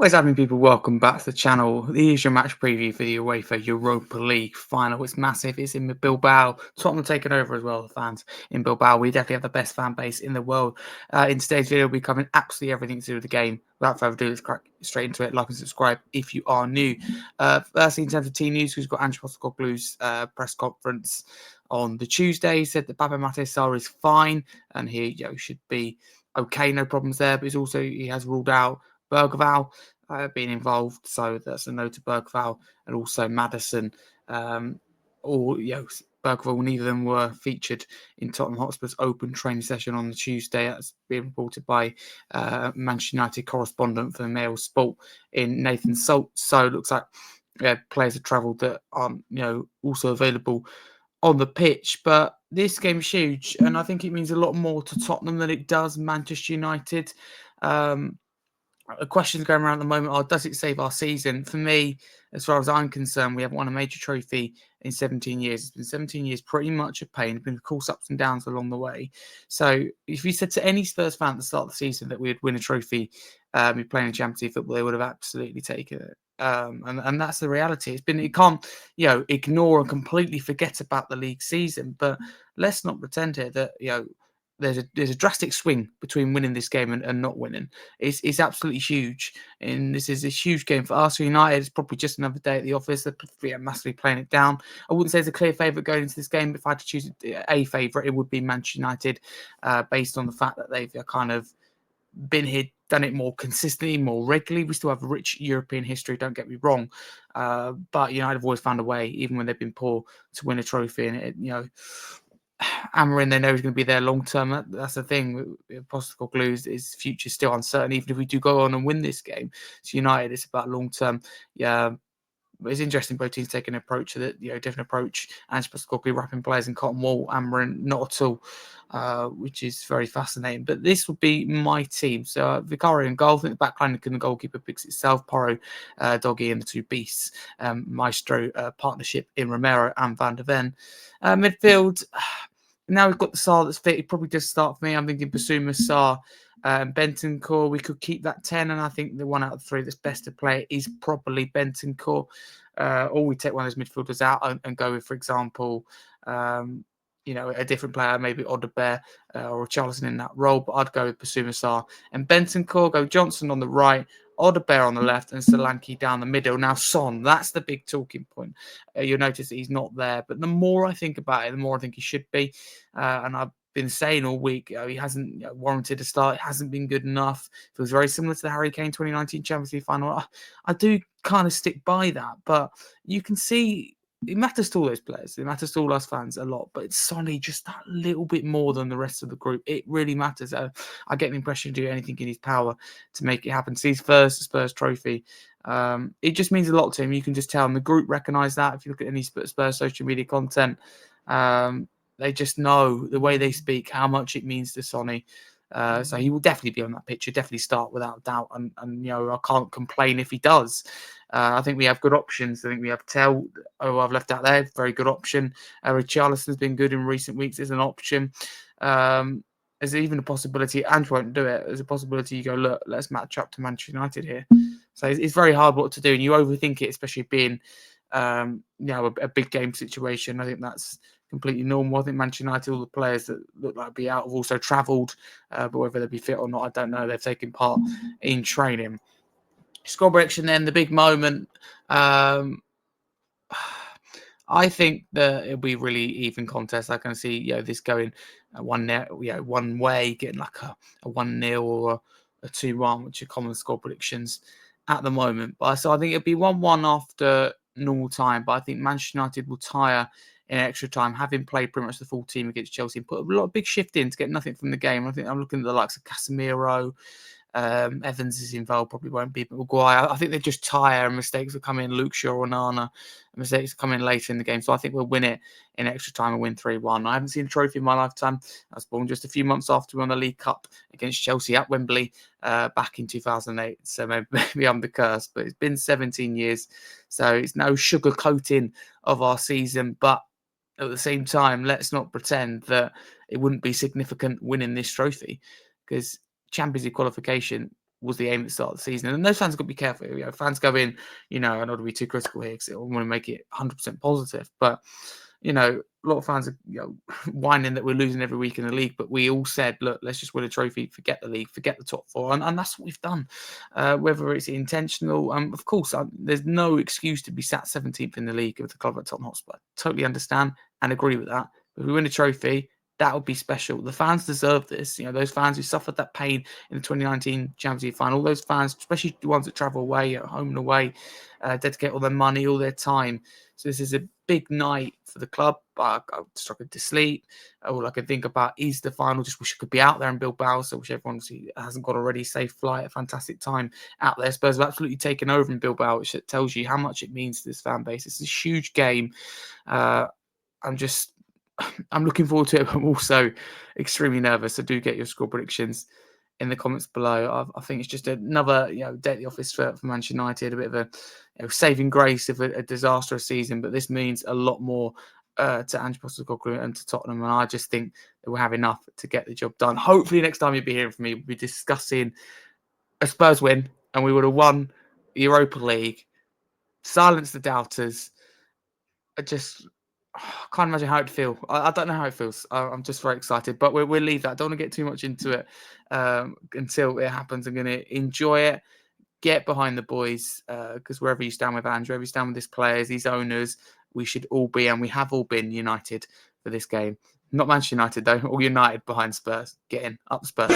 What's happening, people? Welcome back to the channel. Here's your match preview for the UEFA Europa League final. It's massive. It's in Bilbao. Tottenham taking over as well, the fans in Bilbao. We definitely have the best fan base in the world. In today's video, we'll be covering absolutely everything to do with the game. Without further ado, let's crack straight into it. Like and subscribe if you are new. Firstly, in terms of team news, we've got Ange Postecoglou's press conference on the Tuesday. He said that Pape Matar Sarr is fine and he should be okay, no problems there. But he has ruled out Bergval being involved, so that's a no to Bergval and also Madison. Bergval, neither of them were featured in Tottenham Hotspur's open training session on the Tuesday. That's being reported by Manchester United correspondent for Mail Sport in Nathan Salt. So it looks like players have travelled that aren't also available on the pitch. But this game is huge, and I think it means a lot more to Tottenham than it does Manchester United. Questions going around at the moment are, does it save our season? For me, as far as I'm concerned, we haven't won a major trophy in 17 years. It's been 17 years pretty much of pain. It's been, of course, ups and downs along the way. So if you said to any Spurs fan at the start of the season that we'd win a trophy, be playing in Champions League football, they would have absolutely taken it. And that's the reality. It can't, ignore and completely forget about the league season. But let's not pretend here that, there's a drastic swing between winning this game and not winning. It's absolutely huge, and this is a huge game for Arsenal United. It's probably just another day at the office. They're massively playing it down. I wouldn't say it's a clear favourite going into this game. If I had to choose a favourite, it would be Manchester United, based on the fact that they've kind of been here, done it more consistently, more regularly. We still have a rich European history, don't get me wrong, but United have always found a way, even when they've been poor, to win a trophy. And Amarin, they know he's going to be there long term. That's the thing. Postecoglou's his future is still uncertain, even if we do go on and win this game. So United, it's about long term. Yeah, but it's interesting. Both teams taking an approach to it, different approach. Ange Postecoglou wrapping players in cotton wool. Amarin not at all, which is very fascinating. But this would be my team. So Vicario in goal. I think the backline and the goalkeeper picks itself. Porro, Doggy, and the two beasts. Maestro partnership in Romero and Van der Ven. Midfield. Now we've got the Sarr that's fit. It probably does start for me. I'm thinking Basuma, Sarr, Bentancur. We could keep that 10, and I think the one out of three that's best to play is probably Bentancur. Or we take one of those midfielders out and go with, for example, a different player, maybe Odegaard or Charleston in that role. But I'd go with Basuma, Sarr, and Bentancur. Go Johnson on the right, Odegaard on the left, and Solanke down the middle. Now Son, that's the big talking point. You'll notice that he's not there. But the more I think about it, the more I think he should be. And I've been saying all week, he hasn't warranted a start. It hasn't been good enough. Feels very similar to the Harry Kane 2019 Champions League final. I do kind of stick by that, but you can see it matters to all those players. It matters to all us fans a lot, but it's Sonny just that little bit more than the rest of the group. It really matters. I get the impression to do anything in his power to make it happen. See his first Spurs trophy. It just means a lot to him. You can just tell, and the group recognise that. If you look at any Spurs social media content, they just know the way they speak how much it means to Sonny. So he will definitely be on that picture, definitely start without doubt. And I can't complain if he does. I think we have good options. I think we have Tell. Oh, I've left out there. Very good option. Richarlison's been good in recent weeks as an option. There's even a possibility, Ange won't do it. There's a possibility you go, look, let's match up to Manchester United here. So it's very hard what to do, and you overthink it, especially being a big game situation. I think that's completely normal. I think Manchester United, all the players that look like be out have also travelled, but whether they be fit or not, I don't know. They've taken part in training. Score prediction then, the big moment. I think that it'll be really even contest. I can see this going 1-0, one way, getting like a 1-0 or a 2-1, which are common score predictions at the moment. But so I think it'll be 1-1 after normal time. But I think Manchester United will tire in extra time, having played pretty much the full team against Chelsea and put a lot of big shift in to get nothing from the game. I think I'm looking at the likes of Casemiro. Evans is involved, probably won't be, but Maguire. I think they just tire and mistakes will come in. Luke Shaw or Nana, mistakes come in later in the game. So I think we'll win it in extra time and win 3-1. I haven't seen a trophy in my lifetime. I was born just a few months after we won the League Cup against Chelsea at Wembley back in 2008. So maybe I'm the curse, but it's been 17 years. So it's no sugarcoating of our season. But at the same time, let's not pretend that it wouldn't be significant winning this trophy, because Champions League qualification was the aim at the start of the season. And those fans got to be careful. Fans go in, I don't want to be too critical here because I want to make it 100% positive. But, a lot of fans are whining that we're losing every week in the league. But we all said, look, let's just win a trophy, forget the league, forget the top four. And that's what we've done. Whether it's intentional, of course, there's no excuse to be sat 17th in the league with the club at Tottenham Hotspur. Totally understand and agree with that. But if we win a trophy, that would be special. The fans deserve this. Those fans who suffered that pain in the 2019 Champions League final, all those fans, especially the ones that travel away, at home and away, dedicate all their money, all their time. So this is a big night for the club. I struggled to sleep. All I could think about is the final. Just wish I could be out there in Bilbao. So wish everyone hasn't got already. Safe flight, a fantastic time out there. Spurs have absolutely taken over in Bilbao, which tells you how much it means to this fan base. It's a huge game. I'm looking forward to it, but I'm also extremely nervous. So do get your score predictions in the comments below. I think it's just another day at the office for Manchester United, a bit of a saving grace of a disastrous season, but this means a lot more to Ange Postecoglou and to Tottenham, and I just think that we'll have enough to get the job done. Hopefully next time you'll be hearing from me, we'll be discussing a Spurs win, and we would have won the Europa League, silenced the doubters. I can't imagine how it feels. I don't know how it feels. I'm just very excited, but we'll leave that. I don't want to get too much into it until it happens. I'm going to enjoy it, get behind the boys, because wherever you stand with Andrew, wherever you stand with these players, these owners, we should all be, and we have all been united for this game. Not Manchester United, though. All united behind Spurs. Get in. Up Spurs.